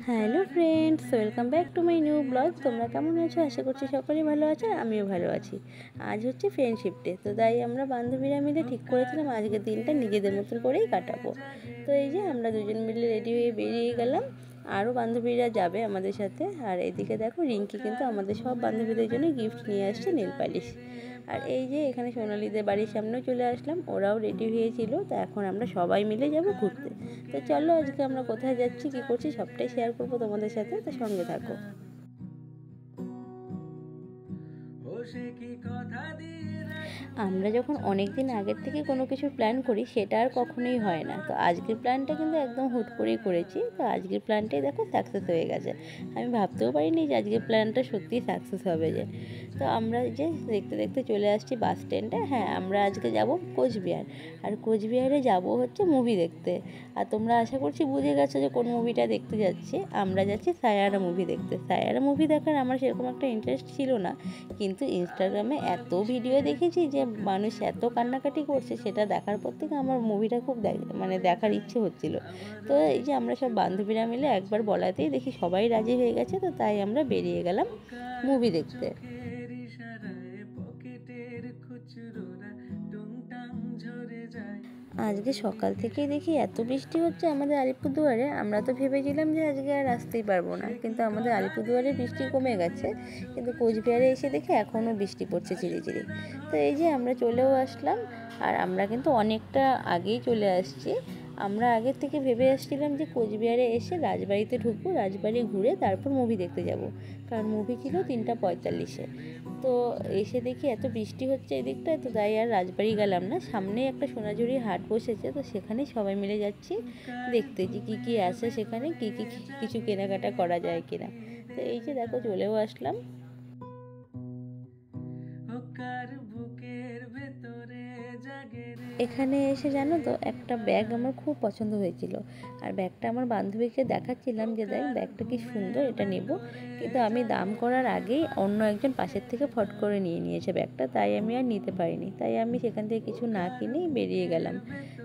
Hello friends, welcome back to my new blog. তোমরা কেমন আছো? আশা করছি সকলেই ভালো আছে, আমিও ভালো আছি। আজ হচ্ছে ফ্রেন্ডশিপ ডে, তো তাই আমরা বান্ধবীরা মিলে ঠিক করেছিলাম আজকের দিনটা নিজেদের মতন করেই কাটাবো। তো এই যে আমরা দুজন মিলে রেডি হয়ে বেরিয়ে গেলাম, আরও বান্ধবীরা যাবে আমাদের সাথে। আর এদিকে দেখো, রিঙ্কি কিন্তু আমাদের সব বান্ধবীদের জন্য গিফট নিয়ে আসছে, নেল পালিশ। আর এই যে এখানে সোনালিদের বাড়ির সামনেও চলে আসলাম, ওরাও রেডি হয়েছিল। তো এখন আমরা সবাই মিলে যাব ঘুরতে। তো চলো, আজকে আমরা কোথায় যাচ্ছি, কী করছি, সবটাই শেয়ার করবো তোমাদের সাথে, তো সঙ্গে থাকো। আমরা যখন অনেক দিন আগের থেকে কোনো কিছু প্ল্যান করি, সেটা আর কখনোই হয় না। তো আজকের প্ল্যানটা কিন্তু একদম হুট করেই করেছি। তো আজকের প্ল্যানটাই দেখো সাকসেস হয়ে গেছে। আমি ভাবতেও পারিনি যে আজকের প্ল্যানটা সত্যিই সাকসেস হবে যে। তো আমরা যে দেখতে দেখতে চলে আসছি বাস স্ট্যান্ডে। হ্যাঁ, আমরা আজকে যাব কোচবিহার। আর কোচবিহারে যাব হচ্ছে মুভি দেখতে। আর তোমরা আশা করছি বুঝে গেছো যে কোন মুভিটা দেখতে যাচ্ছি। আমরা যাচ্ছি সায়ারা মুভি দেখতে। সায়ারা মুভি দেখার আমার সেরকম একটা ইন্টারেস্ট ছিল না, কিন্তু ইনস্টাগ্রামে এত ভিডিও দেখেছি যে মানুষ এত কান্নাকাটি করছে, সেটা দেখার পর থেকে আমার মুভিটা খুব দেখার ইচ্ছে হচ্ছিল। তো এই যে আমরা সব বান্ধবীরা মিলে একবার বলাতেই দেখি সবাই রাজি হয়ে গেছে। তো তাই আমরা বেরিয়ে গেলাম মুভি দেখতে। আজকে সকাল থেকেই দেখি এত বৃষ্টি হচ্ছে আমাদের আলিপুরদুয়ারে। আমরা তো ভেবেছিলাম যে আজকে আর আসতেই পারবো না, কিন্তু আমাদের আলিপুরদুয়ারে বৃষ্টি কমে গেছে, কিন্তু কোচবিহারে এসে দেখে এখনও বৃষ্টি পড়ছে ঝিরিঝিরি। তো এই যে আমরা চলেও আসলাম। আর আমরা কিন্তু অনেকটা আগেই চলে আসছি। আমরা আগের থেকে ভেবে আসছিলাম যে কোচবিহারে এসে রাজবাড়িতে ঢুকবো, রাজবাড়ি ঘুরে তারপর মুভি দেখতে যাব, কারণ মুভি ছিল 3:45-এ। তো এসে দেখি এত বৃষ্টি হচ্ছে এদিকটায়, তো তাই আর রাজবাড়ি গেলাম না। সামনেই একটা সোনাঝুরি হাট বসেছে, তো সেখানেই সবাই মিলে যাচ্ছি দেখতে যে কী কী আছে সেখানে, কী কী কিছু কেনাকাটা করা যায় কিনা। তো এই যে দেখো, চলেও আসলাম। এখানে এসে জানো তো, একটা ব্যাগ আমার খুব পছন্দ হয়েছিল। আর ব্যাগটা আমার বান্ধবীকে দেখাচ্ছিলাম যে দেখ ব্যাগটা কি সুন্দর, এটা নেব। কিন্তু আমি দাম করার আগেই অন্য একজন পাশের থেকে ফট করে নিয়ে নিয়েছে ব্যাগটা, তাই আমি আর নিতে পারিনি। তাই আমি সেখান থেকে কিছু না কিনেই বেরিয়ে গেলাম।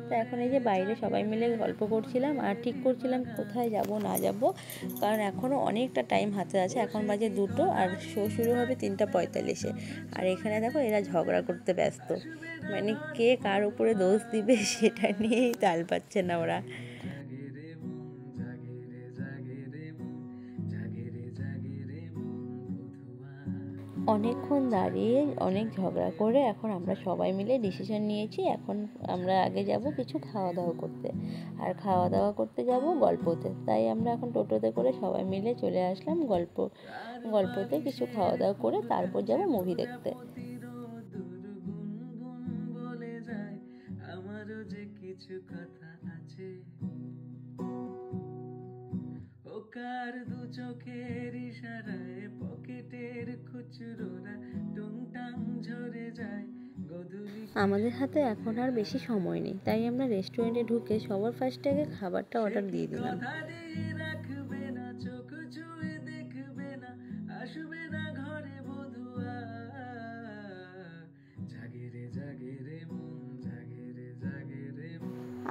তো এখন এই যে বাইরে সবাই মিলে গল্প করছিলাম আর ঠিক করছিলাম কোথায় যাব না যাব, কারণ এখনও অনেকটা টাইম হাতে আছে। এখন বাজে 2টো আর শো শুরু হবে 3:45-এ। আর এখানে দেখো এরা ঝগড়া করতে ব্যস্ত, মানে কে কার উপরে দোষ দিবে সেটা নিয়েই তাল পাচ্ছে না ওরা। অনেকক্ষণ দাঁড়িয়ে অনেক ঝগড়া করে এখন আমরা সবাই মিলে ডিসিশন নিয়েছি, এখন আমরা আগে যাব কিছু খাওয়া দাওয়া করতে। আর খাওয়া দাওয়া করতে যাব গল্পতে। তাই আমরা এখন টোটোতে করে সবাই মিলে চলে আসলাম গল্পতে কিছু খাওয়া দাওয়া করে তারপর যাব মুভি দেখতে। আমারও যে কিছু কথা আছে, ওকার দু চোখের ইশারায় পকেটের খুচরোরা টুংটাং ঝরে যায়। আমাদের হাতে এখন আর বেশি সময় নেই, তাই আমরা রেস্টুরেন্টে ঢুকে সবার ফার্স্টে আগে খাবারটা অর্ডার দিয়ে দিলাম।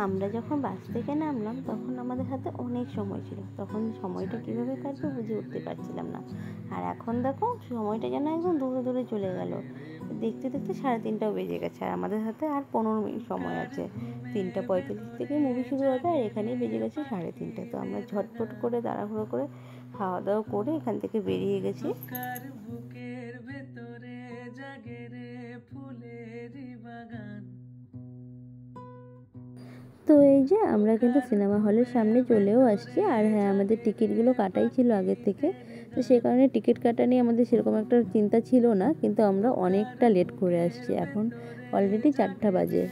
আমরা যখন বাস থেকে নামলাম তখন আমাদের হাতে অনেক সময় ছিল, তখন সময়টা কীভাবে কাটবে বুঝে উঠতে পারছিলাম না। আর এখন দেখো সময়টা যেন একদম দূরে দূরে চলে গেল। দেখতে দেখতে 3:30টাও বেজে গেছে, আর আমাদের হাতে আর 15 মিনিট সময় আছে। 3:45 থেকে মুভি শুরু হবে, আর এখানেই বেজে গেছে 3:30। তো আমরা ঝটপট করে তাড়াহুড়ো করে খাওয়া দাওয়া করে এখান থেকে বেরিয়ে গেছি। তো এই যে আমরা কিন্তু সিনেমা হলের সামনে চলেও আসছি। আর হ্যাঁ, আমাদের টিকিটগুলো কাটাই ছিল আগের থেকে, তো সে কারণে টিকিট কাটা নিয়ে আমাদের সেরকম একটা চিন্তা ছিল না, কিন্তু আমরা অনেকটা লেট করে আসছি। এখন অলরেডি 4টা বাজে।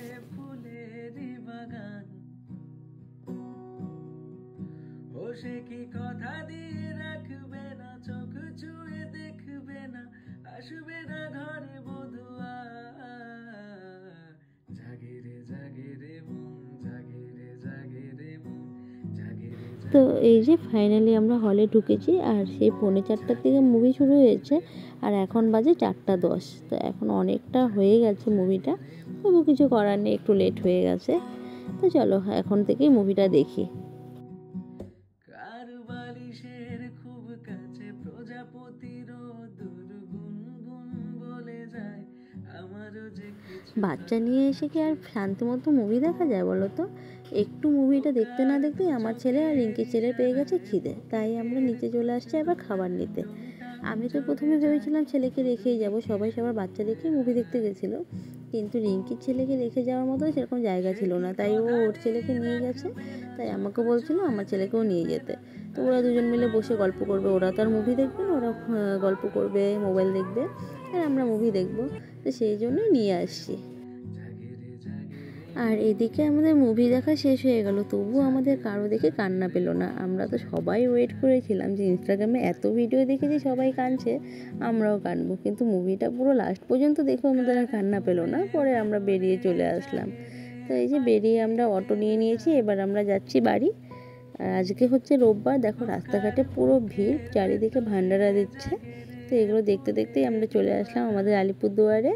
তো এই যে ফাইনালি আমরা হলে ঢুকেছি, আর সেই 3:45 থেকে মুভি শুরু হয়েছে, আর এখন বাজে 4:10। তো এখন অনেকটা হয়ে গেছে মুভিটা, তবু কিছু করার নেই, একটু লেট হয়ে গেছে। তো চলো এখন থেকেই মুভিটা দেখি। কিসের খুব কাছে প্রজাপতিরও দুর্গুনগুন বলে যায় আমারও যে কিছু বাচ্চা নিয়ে এসে কি আর শান্তি মতো মুভি দেখা যায় বলো তো? একটু মুভিটা দেখতে না দেখতেই আমার ছেলে আর রিঙ্কির ছেলে পেয়ে গেছে খিদে, তাই আমরা নিচে চলে আসছি আবার খাবার নিতে। আমি তো প্রথমে ভেবেছিলাম ছেলেকে রেখেই যাব, সবাই সবার বাচ্চা রেখেই মুভি দেখতে গেছিলো, কিন্তু রিঙ্কির ছেলেকে রেখে যাওয়ার মতো সেরকম জায়গা ছিল না, তাই ও ওর ছেলেকে নিয়ে গেছে। তাই আমাকে বলছিল আমার ছেলেকেও নিয়ে যেতে। তো ওরা দুজন মিলে বসে গল্প করবে, ওরা তো আর মুভি দেখবে না, ওরা গল্প করবে, মোবাইল দেখবে, আর আমরা মুভি দেখবো। তো সেই জন্যই নিয়ে আসছি। আর এদিকে আমাদের মুভি দেখা শেষ হয়ে গেল, তবুও আমাদের কারো দেখে কান্না পেলো না। আমরা তো সবাই ওয়েট করেছিলাম যে ইনস্টাগ্রামে এত ভিডিও দেখেছি সবাই কাঁদছে, আমরাও কাঁদবো, কিন্তু মুভিটা পুরো লাস্ট পর্যন্ত দেখেও আমাদের আর কান্না পেলো না। পরে আমরা বেরিয়ে চলে আসলাম। তো এই যে বেরিয়ে আমরা অটো নিয়ে নিয়েছি, এবার আমরা যাচ্ছি বাড়ি। আর আজকে হচ্ছে রোববার, দেখো রাস্তাঘাটে পুরো ভিড়, চারিদিকে ভান্ডারা দিচ্ছে। তো এগুলো দেখতে দেখতেই আমরা চলে আসলাম আমাদের আলিপুরদুয়ারে।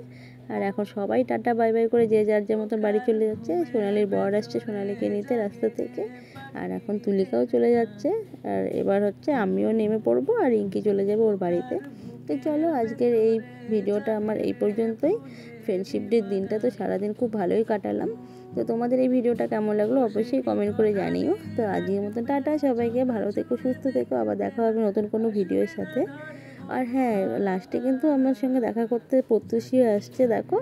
আর এখন সবাই টাটা বাই বাই করে যে যার যার মতন বাড়ি চলে যাচ্ছে। সোনালির বর আসছে সোনালিকে নিতে রাস্তা থেকে, আর এখন তুলিকাও চলে যাচ্ছে। আর এবার হচ্ছে আমিও নেমে পড়বো, আর রিঙ্কি চলে যাবে ওর বাড়িতে। তো চলো আজকের এই ভিডিওটা আমার এই পর্যন্তই। ফ্রেন্ডশিপ ডের দিনটা তো সারাদিন খুব ভালোই কাটালাম। তো তোমাদের এই ভিডিওটা কেমন লাগলো অবশ্যই কমেন্ট করে জানিও। তো আজকের মতন টাটা, সবাইকে ভালো থেকো, সুস্থ থেকো, আবার দেখা হবে নতুন কোনো ভিডিওর সাথে। আর হ্যাঁ, লাস্টে কিন্তু আমার সঙ্গে দেখা করতে প্রত্যুষী আসছে দেখো।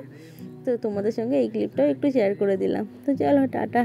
তো তোমাদের সঙ্গে এই ক্লিপটাও একটু শেয়ার করে দিলাম। তো চলো টাটা।